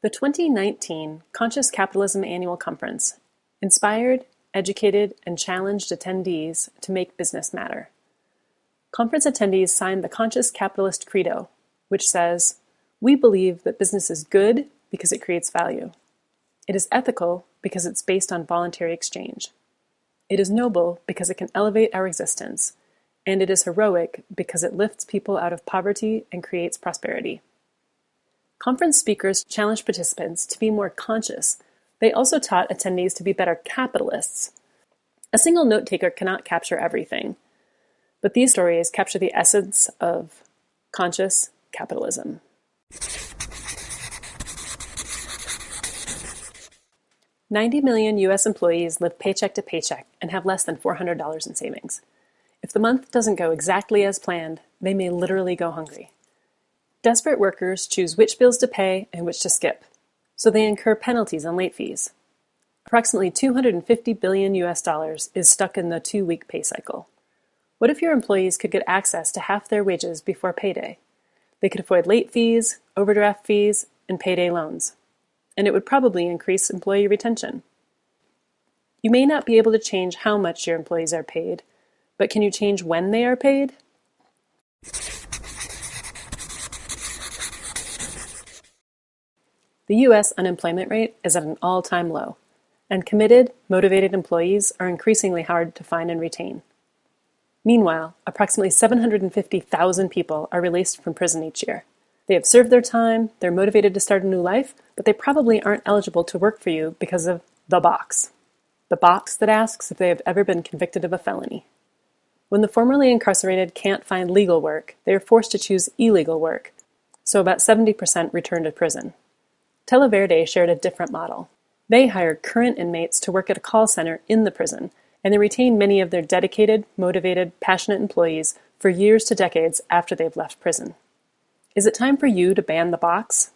The 2019 Conscious Capitalism Annual Conference inspired, educated, and challenged attendees to make business matter. Conference attendees signed the Conscious Capitalist Credo, which says, "We believe that business is good because it creates value. It is ethical because it's based on voluntary exchange. It is noble because it can elevate our existence, and it is heroic because it lifts people out of poverty and creates prosperity." Conference speakers challenged participants to be more conscious. They also taught attendees to be better capitalists. A single note-taker cannot capture everything, but these stories capture the essence of conscious capitalism. $90 million U.S. employees live paycheck to paycheck and have less than $400 in savings. If the month doesn't go exactly as planned, they may literally go hungry. Desperate workers choose which bills to pay and which to skip, so they incur penalties and late fees. Approximately $250 billion US is stuck in the 2-week pay cycle. What if your employees could get access to half their wages before payday? They could avoid late fees, overdraft fees, and payday loans. And it would probably increase employee retention. You may not be able to change how much your employees are paid, but can you change when they are paid? The U.S. unemployment rate is at an all-time low, and committed, motivated employees are increasingly hard to find and retain. Meanwhile, approximately 750,000 people are released from prison each year. They have served their time, they're motivated to start a new life, but they probably aren't eligible to work for you because of the box. The box that asks if they have ever been convicted of a felony. When the formerly incarcerated can't find legal work, they are forced to choose illegal work, so about 70% return to prison. Televerde shared a different model. They hired current inmates to work at a call center in the prison, and they retain many of their dedicated, motivated, passionate employees for years to decades after they've left prison. Is it time for you to ban the box?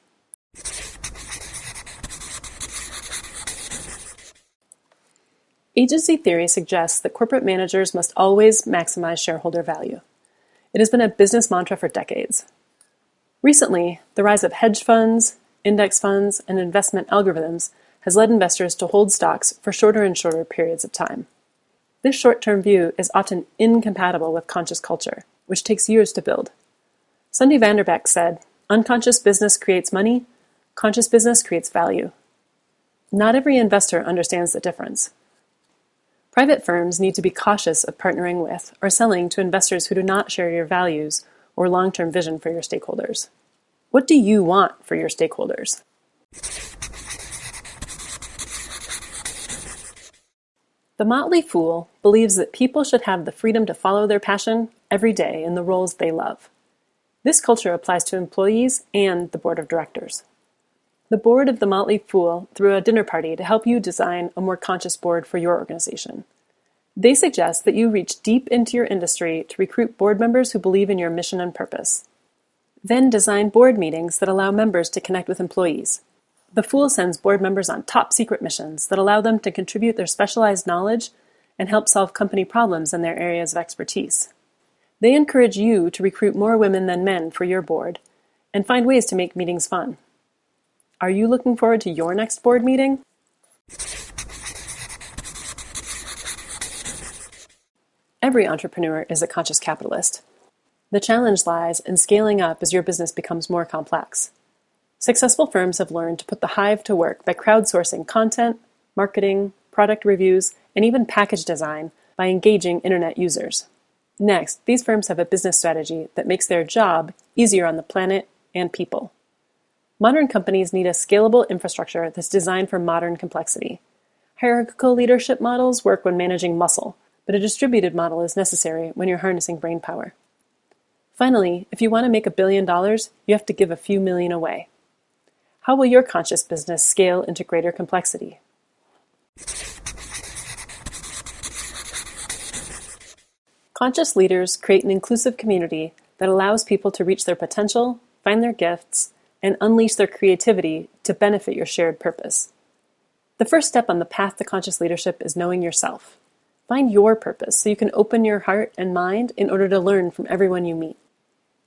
Agency theory suggests that corporate managers must always maximize shareholder value. It has been a business mantra for decades. Recently, the rise of hedge funds, index funds, and investment algorithms has led investors to hold stocks for shorter and shorter periods of time. This short-term view is often incompatible with conscious culture, which takes years to build. Sunday Vanderbeck said, "Unconscious business creates money, conscious business creates value." Not every investor understands the difference. Private firms need to be cautious of partnering with or selling to investors who do not share your values or long-term vision for your stakeholders. What do you want for your stakeholders? The Motley Fool believes that people should have the freedom to follow their passion every day in the roles they love. This culture applies to employees and the board of directors. The board of the Motley Fool threw a dinner party to help you design a more conscious board for your organization. They suggest that you reach deep into your industry to recruit board members who believe in your mission and purpose. Then design board meetings that allow members to connect with employees. The Fool sends board members on top-secret missions that allow them to contribute their specialized knowledge and help solve company problems in their areas of expertise. They encourage you to recruit more women than men for your board and find ways to make meetings fun. Are you looking forward to your next board meeting? Every entrepreneur is a conscious capitalist. The challenge lies in scaling up as your business becomes more complex. Successful firms have learned to put the hive to work by crowdsourcing content, marketing, product reviews, and even package design by engaging internet users. Next, these firms have a business strategy that makes their job easier on the planet and people. Modern companies need a scalable infrastructure that's designed for modern complexity. Hierarchical leadership models work when managing muscle, but a distributed model is necessary when you're harnessing brain power. Finally, if you want to make $1 billion, you have to give a few million away. How will your conscious business scale into greater complexity? Conscious leaders create an inclusive community that allows people to reach their potential, find their gifts, and unleash their creativity to benefit your shared purpose. The first step on the path to conscious leadership is knowing yourself. Find your purpose so you can open your heart and mind in order to learn from everyone you meet.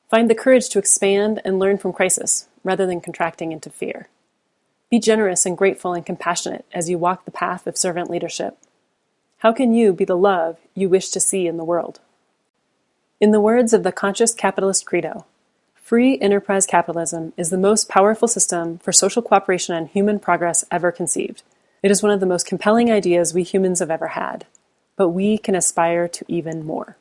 Find the courage to expand and learn from crisis rather than contracting into fear. Be generous and grateful and compassionate as you walk the path of servant leadership. How can you be the love you wish to see in the world? In the words of the Conscious Capitalist Credo, free enterprise capitalism is the most powerful system for social cooperation and human progress ever conceived. It is one of the most compelling ideas we humans have ever had, but we can aspire to even more.